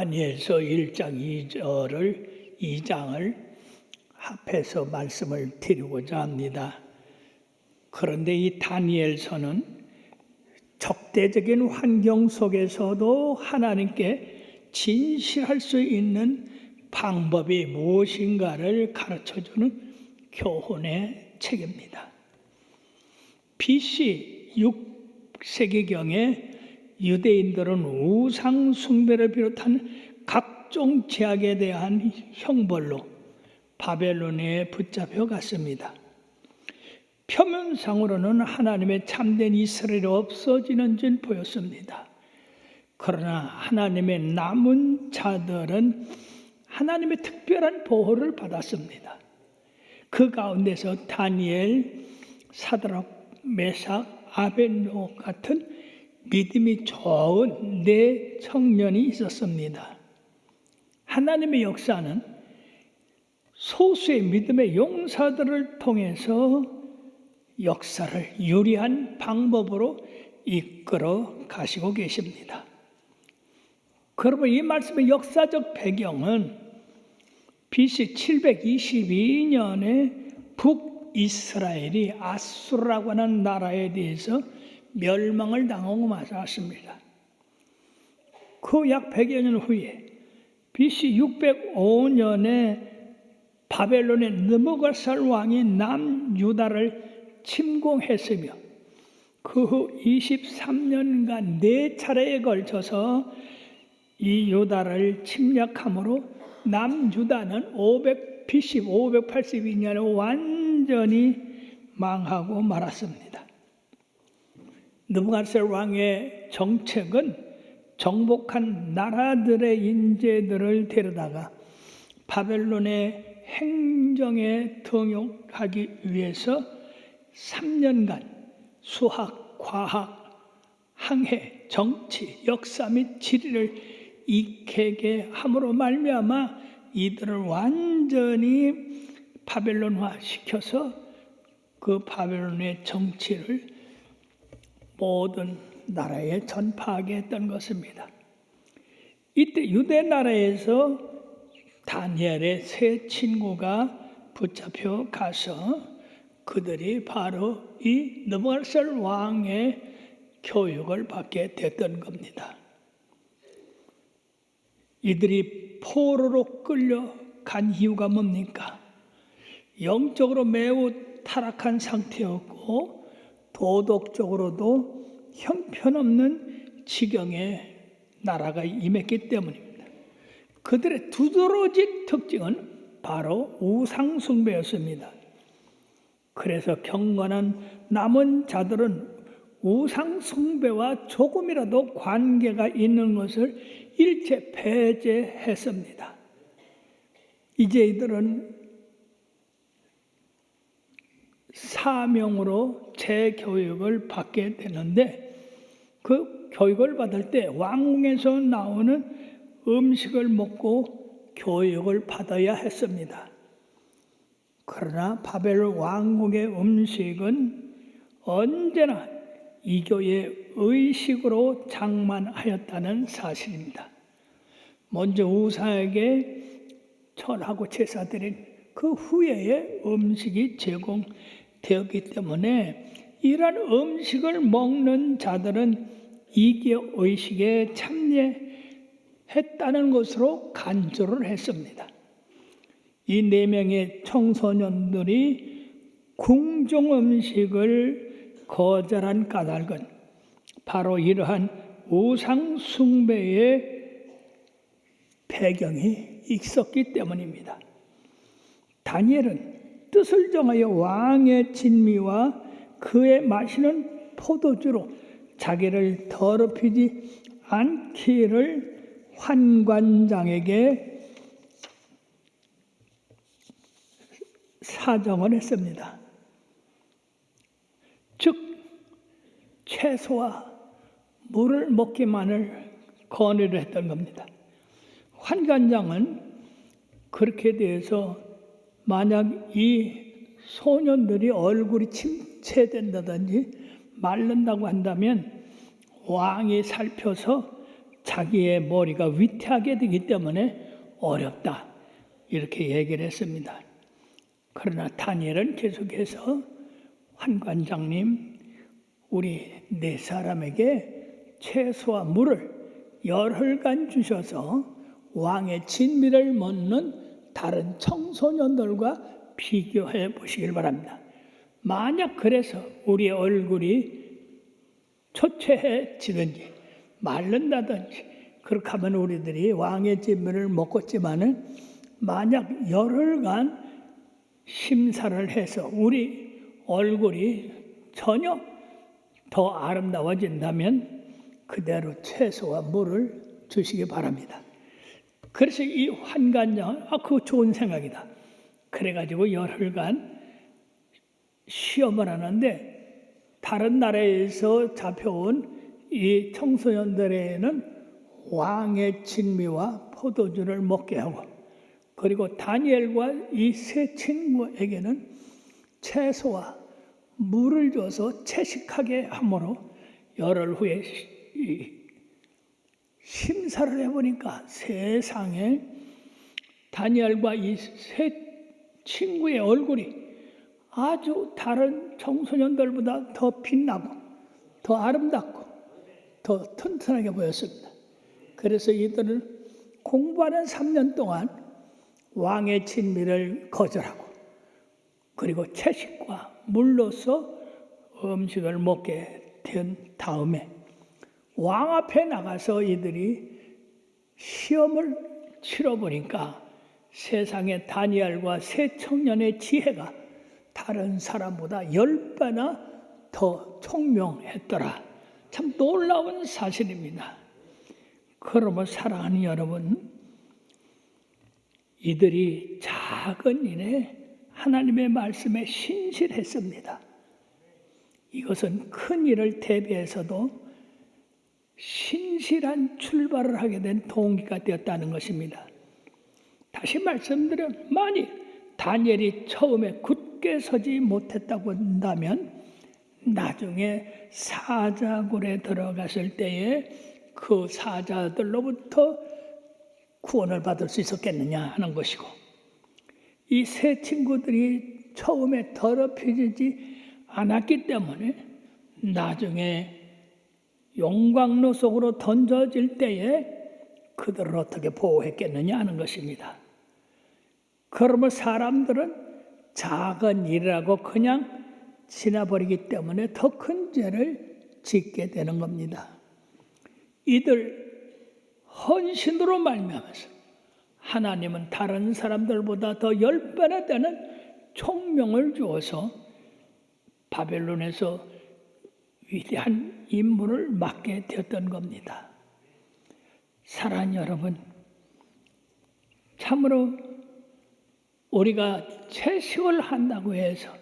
다니엘서 1장 2장을 합해서 말씀을 드리고자 합니다. 그런데 이 다니엘서는 적대적인 환경 속에서도 하나님께 진실할 수 있는 방법이 무엇인가를 가르쳐주는 교훈의 책입니다. BC 6세기경에 유대인들은 우상 숭배를 비롯한 각종 죄악에 대한 형벌로 바벨론에 붙잡혀 갔습니다. 표면상으로는 하나님의 참된 이스라엘이 없어지는 줄 보였습니다. 그러나 하나님의 남은 자들은 하나님의 특별한 보호를 받았습니다. 그 가운데서 다니엘, 사드락, 메삭, 아벳nego 같은 믿음이 좋은 네 청년이 있었습니다. 하나님의 역사는 소수의 믿음의 용사들을 통해서 역사를 유리한 방법으로 이끌어 가시고 계십니다. 그러면 이 말씀의 역사적 배경은 BC 722년에 북이스라엘이 아수르라고 하는 나라에 대해서 멸망을 당하고 말았습니다. 그 약 100여 년 후에 BC 605년에 바벨론의 느부갓네살 왕이 남유다를 침공했으며 그 후 23년간 4차례에 걸쳐서 이 유다를 침략함으로 남유다는 BC 582년에 완전히 망하고 말았습니다. 느부갓네살 왕의 정책은 정복한 나라들의 인재들을 데려다가 바벨론의 행정에 등용하기 위해서 3년간 수학, 과학, 항해, 정치, 역사 및 지리를 익히게 함으로 말미암아 이들을 완전히 바벨론화 시켜서 그 바벨론의 정치를 모든 나라에 전파하게 했던 것입니다. 이때 유대 나라에서 다니엘의 세 친구가 붙잡혀 가서 그들이 바로 이 느부갓네살 왕의 교육을 받게 됐던 겁니다. 이들이 포로로 끌려간 이유가 뭡니까? 영적으로 매우 타락한 상태였고 도덕적으로도 형편없는 지경에 나라가 임했기 때문입니다. 그들의 두드러진 특징은 바로 우상숭배였습니다. 그래서 경건한 남은 자들은 우상숭배와 조금이라도 관계가 있는 것을 일체 배제했습니다. 이제 이들은 사명으로 재교육을 받게 되는데 그 교육을 받을 때 왕궁에서 나오는 음식을 먹고 교육을 받아야 했습니다. 그러나 바벨 왕국의 음식은 언제나 이교의 의식으로 장만하였다는 사실입니다. 먼저 우상에게 절하고 제사 드린 그 후에 음식이 제공되었기 때문에 이러한 음식을 먹는 자들은 이교 의식에 참여했다는 것으로 간주를 했습니다. 이 4명의 청소년들이 궁중 음식을 거절한 까닭은 바로 이러한 우상 숭배의 배경이 있었기 때문입니다. 다니엘은 뜻을 정하여 왕의 진미와 그의 마시는 포도주로 자기를 더럽히지 않기를 환관장에게 사정을 했습니다. 즉 채소와 물을 먹기만을 권유를 했던 겁니다. 환관장은 그렇게 돼서 만약 이 소년들이 얼굴이 침체된다든지 마른다고 한다면 왕이 살펴서 자기의 머리가 위태하게 되기 때문에 어렵다. 이렇게 얘기를 했습니다. 그러나 다니엘은 계속해서 환관장님, 우리 네 사람에게 채소와 물을 열흘간 주셔서 왕의 진미를 먹는 다른 청소년들과 비교해 보시길 바랍니다. 만약 그래서 우리의 얼굴이 초췌해지든지 마른다든지 그렇게 하면 우리들이 왕의 진미를 먹었지만은 만약 열흘간 심사를 해서 우리 얼굴이 전혀 더 아름다워진다면 그대로 채소와 물을 주시기 바랍니다. 그래서 이 환관장은 그거 좋은 생각이다. 그래가지고 열흘간 시험을 하는데 다른 나라에서 잡혀온 이 청소년들에게는 왕의 진미와 포도주를 먹게 하고, 그리고 다니엘과 이 세 친구에게는 채소와 물을 줘서 채식하게 함으로 열흘 후에 심사를 해보니까 세상에 다니엘과 이 세 친구의 얼굴이 아주 다른 청소년들보다 더 빛나고 더 아름답고 더 튼튼하게 보였습니다. 그래서 이들은 공부하는 3년 동안 왕의 진미를 거절하고 그리고 채식과 물로서 음식을 먹게 된 다음에 왕 앞에 나가서 이들이 시험을 치러보니까 세상의 다니엘과 세 청년의 지혜가 다른 사람보다 10배나 더 총명했더라. 참 놀라운 사실입니다. 그러므로 사랑하는 여러분, 이들이 작은 일에 하나님의 말씀에 신실했습니다. 이것은 큰 일을 대비해서도 신실한 출발을 하게 된 동기가 되었다는 것입니다. 다시 말씀드려, 만일 다니엘이 처음에 굳게 서지 못했다고 한다면 나중에 사자굴에 들어갔을 때에 그 사자들로부터 구원을 받을 수 있었겠느냐 하는 것이고, 이 세 친구들이 처음에 더럽혀지지 않았기 때문에 나중에 용광로 속으로 던져질 때에 그들을 어떻게 보호했겠느냐 하는 것입니다. 그러면 사람들은 작은 일이라고 그냥 지나버리기 때문에 더 큰 죄를 짓게 되는 겁니다. 이들 헌신으로 말미암아서 하나님은 다른 사람들보다 더 10배나 되는 총명을 주어서 바벨론에서 위대한 임무를 맡게 되었던 겁니다. 사랑하는 여러분, 참으로 우리가 채식을 한다고 해서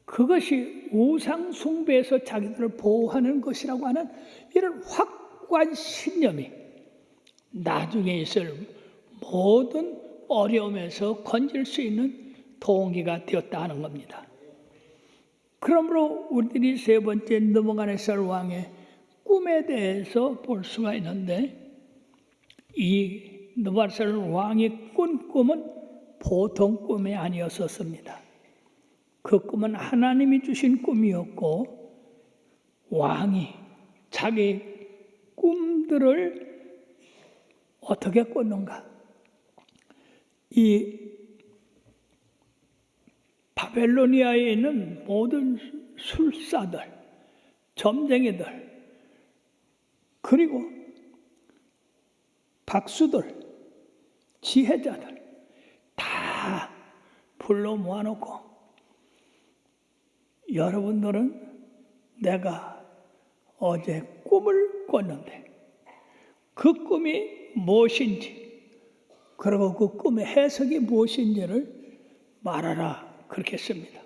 그것이 우상 숭배에서 자기들을 보호하는 것이라고 하는 이런 확고한 신념이 나중에 있을 모든 어려움에서 건질 수 있는 동기가 되었다 하는 겁니다. 그러므로 우리들이 세 번째 느부갓네살 왕의 꿈에 대해서 볼 수가 있는데, 이 느부갓네살 왕이 꾼 꿈은 보통 꿈이 아니었었습니다. 그 꿈은 하나님이 주신 꿈이었고, 왕이 자기 꿈들을 어떻게 꿨는가? 이 바벨로니아에 있는 모든 술사들, 점쟁이들, 그리고 박수들, 지혜자들 다 불러 모아놓고, 여러분들은 내가 어제 꿈을 꿨는데 그 꿈이 무엇인지, 그리고 그 꿈의 해석이 무엇인지를 말하라, 그렇게 했습니다.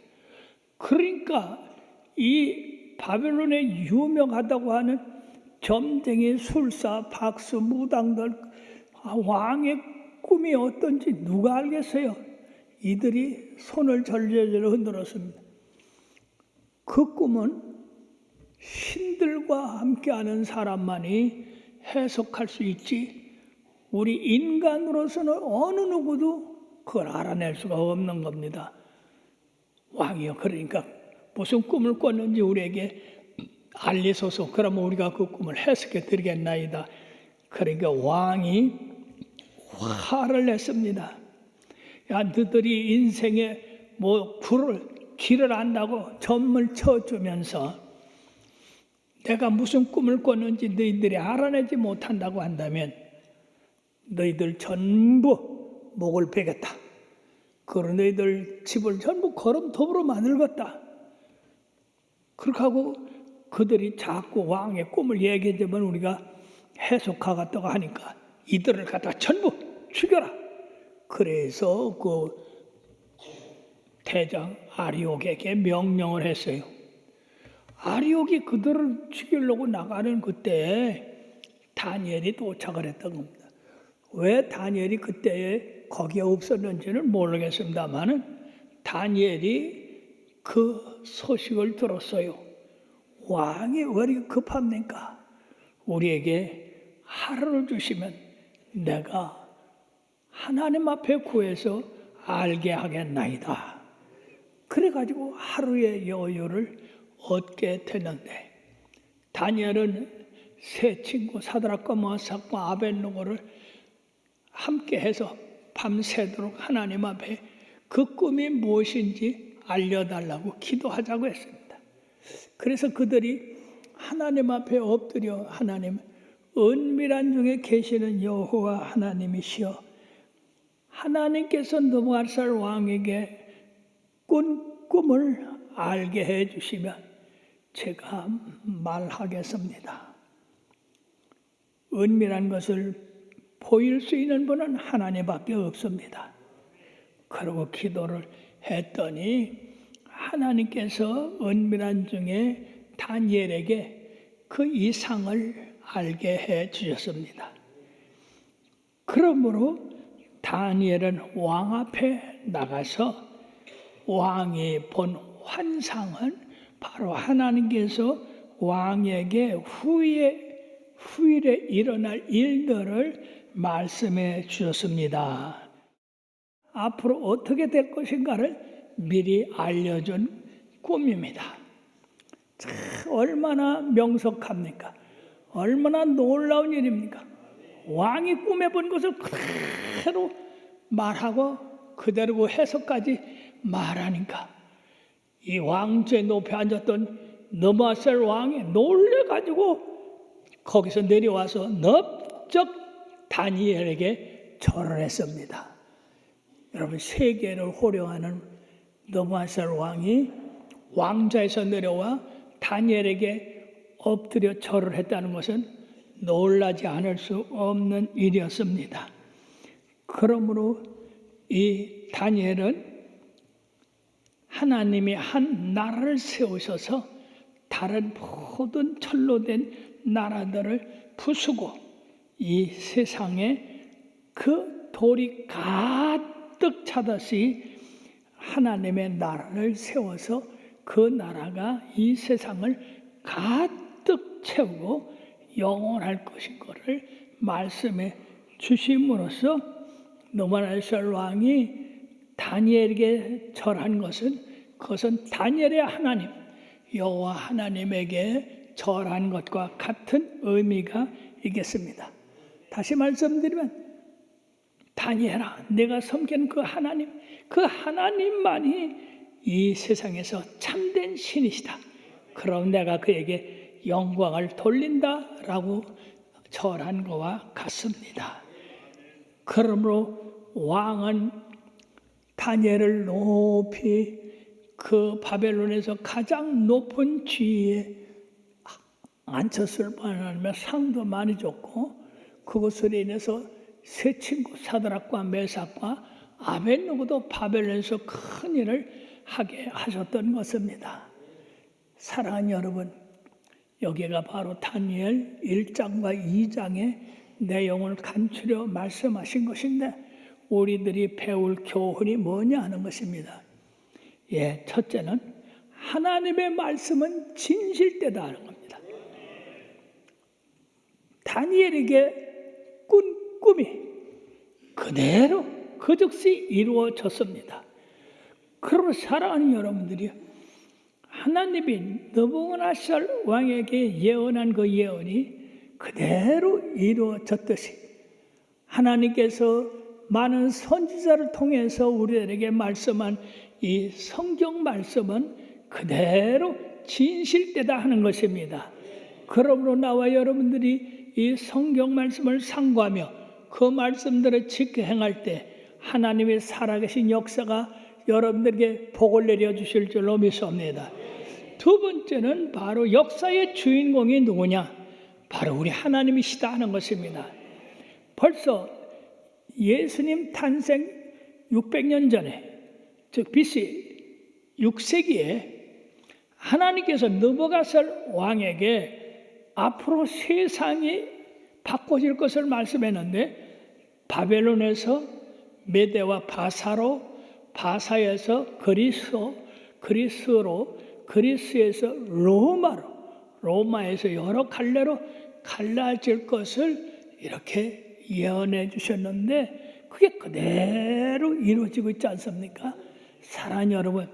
그러니까 이 바벨론에 유명하다고 하는 점쟁이, 술사, 박수, 무당들, 왕의 꿈이 어떤지 누가 알겠어요? 이들이 손을 절절절 흔들었습니다. 그 꿈은 신들과 함께하는 사람만이 해석할 수 있지, 우리 인간으로서는 어느 누구도 그걸 알아낼 수가 없는 겁니다. 왕이요, 그러니까 무슨 꿈을 꿨는지 우리에게 알리소서. 그러면 우리가 그 꿈을 해석해 드리겠나이다. 그러니까 왕이 화를 냈습니다. 야, 너희들이 인생에 길을 안다고 점을 쳐주면서 내가 무슨 꿈을 꿨는지 너희들이 알아내지 못한다고 한다면 너희들 전부 목을 베겠다. 그리고 너희들 집을 전부 거름톱으로 만들겠다. 그렇게 하고 그들이 자꾸 왕의 꿈을 얘기해주면 우리가 해석하겠다고 하니까 이들을 갖다 전부 죽여라. 그래서 그 대장 아리옥에게 명령을 했어요. 아리옥이 그들을 죽이려고 나가는 그때 다니엘이 도착을 했던 겁니다. 왜 다니엘이 그때에 거기에 없었는지는 모르겠습니다만은 다니엘이 그 소식을 들었어요. 왕이 왜 이렇게 급합니까? 우리에게 하루를 주시면 내가 하나님 앞에 구해서 알게 하겠나이다. 그래가지고 하루의 여유를 얻게 됐는데 다니엘은 세 친구 사드락과 메삭과 아벳느고를 함께 해서 밤새도록 하나님 앞에 그 꿈이 무엇인지 알려달라고 기도하자고 했습니다. 그래서 그들이 하나님 앞에 엎드려 하나님, 은밀한 중에 계시는 여호와 하나님이시여, 하나님께서 느부갓네살 왕에게 꾼 꿈을 알게 해주시면 제가 말하겠습니다. 은밀한 것을 보일 수 있는 분은 하나님밖에 없습니다. 그러고 기도를 했더니 하나님께서 은밀한 중에 다니엘에게 그 이상을 알게 해 주셨습니다. 그러므로 다니엘은 왕 앞에 나가서 왕이 본 환상은 바로 하나님께서 왕에게 후일에 일어날 일들을 말씀해 주셨습니다. 앞으로 어떻게 될 것인가를 미리 알려준 꿈입니다. 참 얼마나 명석합니까? 얼마나 놀라운 일입니까? 왕이 꿈에 본 것을 그대로 말하고 그대로 해석까지 말하니까 이 왕좌에 높이 앉았던 느부갓네살 왕이 놀래가지고 거기서 내려와서 넓적 다니엘에게 절을 했습니다. 여러분, 세계를 호령하는 느부갓네살 왕이 왕좌에서 내려와 다니엘에게 엎드려 절을 했다는 것은 놀라지 않을 수 없는 일이었습니다. 그러므로 이 다니엘은 하나님이 한 나라를 세우셔서 다른 모든 철로 된 나라들을 부수고 이 세상에 그 돌이 가득 차듯이 하나님의 나라를 세워서 그 나라가 이 세상을 가득 채우고 영원할 것인 것을 말씀해 주심으로써 느부갓네살 왕이 다니엘에게 절한 것은 그것은 다니엘의 하나님 여호와 하나님에게 절한 것과 같은 의미가 있겠습니다. 다시 말씀드리면 다니엘아, 내가 섬기는 그 하나님만이 이 세상에서 참된 신이시다. 그럼 내가 그에게 영광을 돌린다라고 절한 것과 같습니다. 그러므로 왕은 다니엘을 높이 그 바벨론에서 가장 높은 지위에 앉혔을 뿐 아니라 상도 많이 줬고 그것으로 인해서 세 친구 사드락과 메삭과 아벳느고도 바벨론에서 큰 일을 하게 하셨던 것입니다. 사랑하는 여러분, 여기가 바로 다니엘 1장과 2장의 내용을 간추려 말씀하신 것인데 우리들이 배울 교훈이 뭐냐 하는 것입니다. 첫째는 하나님의 말씀은 진실되다 하는 겁니다. 다니엘에게 꾼 꿈이 그대로 그 즉시 이루어졌습니다. 그러므로 사랑하는 여러분들이요, 하나님이 느부갓네살 왕에게 예언한 그 예언이 그대로 이루어졌듯이 하나님께서 많은 선지자를 통해서 우리들에게 말씀한 이 성경 말씀은 그대로 진실되다 하는 것입니다. 그러므로 나와 여러분들이 이 성경 말씀을 상고하며 그 말씀들을 지켜 행할 때 하나님의 살아계신 역사가 여러분들에게 복을 내려주실 줄로 믿습니다. 두 번째는 바로 역사의 주인공이 누구냐? 바로 우리 하나님이시다 하는 것입니다. 벌써 예수님 탄생 600년 전에, 즉 BC 6세기에 하나님께서 느부갓네살 왕에게 앞으로 세상이 바꿔질 것을 말씀했는데, 바벨론에서 메대와 바사로, 바사에서 그리스로, 그리스에서 로마로, 로마에서 여러 갈래로 갈라질 것을 이렇게 예언해 주셨는데 그게 그대로 이루어지고 있지 않습니까? 사랑하는 여러분,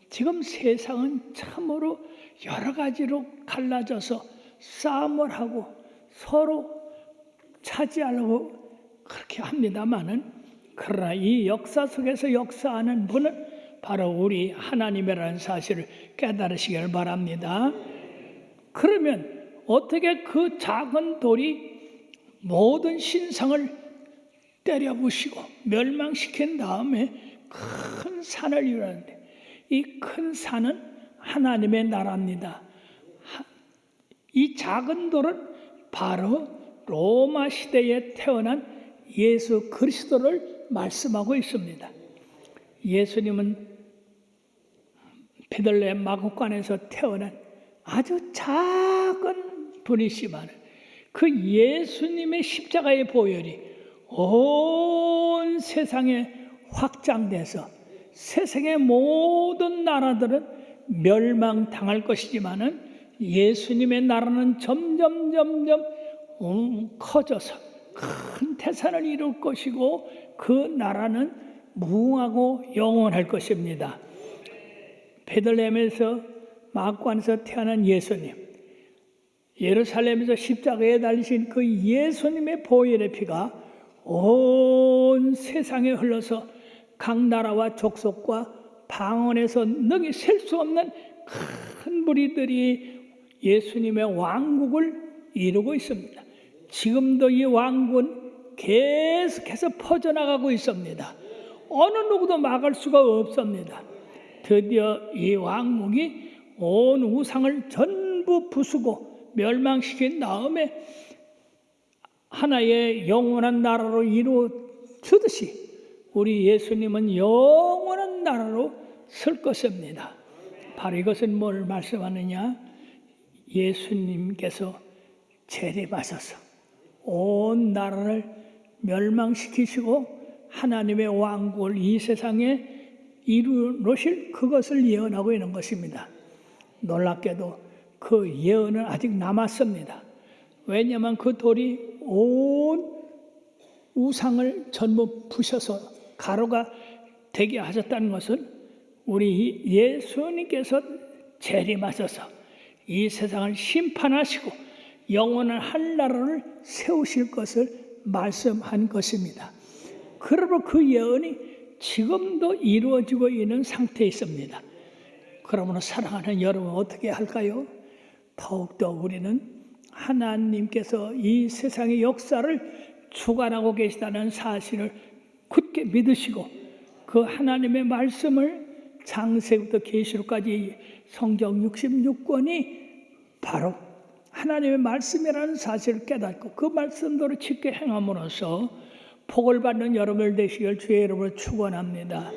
지금 세상은 참으로 여러 가지로 갈라져서 싸움을 하고 서로 차지하려고 그렇게 합니다마는, 그러나 이 역사 속에서 역사하는 분은 바로 우리 하나님이라는 사실을 깨달으시길 바랍니다. 그러면 어떻게 그 작은 돌이 모든 신상을 때려 부시고 멸망시킨 다음에 큰 산을 이루는데, 이 큰 산은 하나님의 나라입니다. 이 작은 돌은 바로 로마 시대에 태어난 예수 그리스도를 말씀하고 있습니다. 예수님은 베들레헴 마구간에서 태어난 아주 작은 분이시지만 그 예수님의 십자가의 보혈이 온 세상에 확장돼서 세상의 모든 나라들은 멸망당할 것이지만은 예수님의 나라는 점점 커져서 큰 태산을 이룰 것이고 그 나라는 무궁하고 영원할 것입니다. 베들레헴에서 마구간에서 태어난 예수님, 예루살렘에서 십자가에 달리신 그 예수님의 보혈의 피가 온 세상에 흘러서 각 나라와 족속과 방언에서 능히 셀 수 없는 큰 무리들이 예수님의 왕국을 이루고 있습니다. 지금도 이 왕국은 계속해서 퍼져나가고 있습니다. 어느 누구도 막을 수가 없습니다. 드디어 이 왕국이 온 우상을 전부 부수고 멸망시킨 다음에 하나의 영원한 나라로 이루어지듯이 우리 예수님은 영원한 나라로 설 것입니다. 바로 이것은 뭘 말씀하느냐? 예수님께서 재림하셔서 온 나라를 멸망시키시고 하나님의 왕국을 이 세상에 이루실 그것을 예언하고 있는 것입니다. 놀랍게도 그 예언은 아직 남았습니다. 왜냐하면 그 돌이 온 우상을 전부 부셔서 가루가 되게 하셨다는 것은 우리 예수님께서 재림하셔서 이 세상을 심판하시고 영원한 한 나라를 세우실 것을 말씀한 것입니다. 그러므로 그 예언이 지금도 이루어지고 있는 상태에 있습니다. 그러므로 사랑하는 여러분, 어떻게 할까요? 더욱더 우리는 하나님께서 이 세상의 역사를 주관하고 계시다는 사실을 굳게 믿으시고 그 하나님의 말씀을 창세부터 계시록까지 성경 66권이 바로 하나님의 말씀이라는 사실을 깨닫고 그 말씀대로 지켜 행함으로써 복을 받는 여러분들 되시길 주의 이름으로 축원합니다.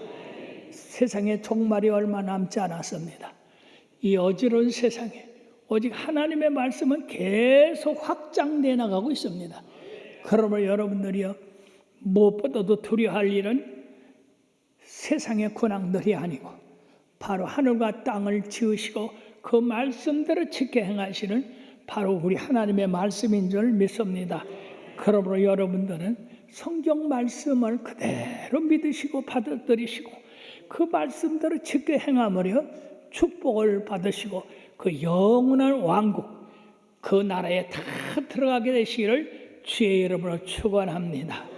세상에 종말이 얼마 남지 않았습니다. 이 어지러운 세상에 오직 하나님의 말씀은 계속 확장되어 나가고 있습니다. 그러므로 여러분들이요, 무엇보다도 두려워할 일은 세상의 군왕들이 아니고 바로 하늘과 땅을 지으시고 그 말씀대로 지켜 행하시는 바로 우리 하나님의 말씀인 줄 믿습니다. 그러므로 여러분들은 성경 말씀을 그대로 믿으시고 받아들이시고 그 말씀대로 지켜 행함으로 축복을 받으시고 그 영원한 왕국 그 나라에 다 들어가게 되시기를 주의 이름으로 축원합니다.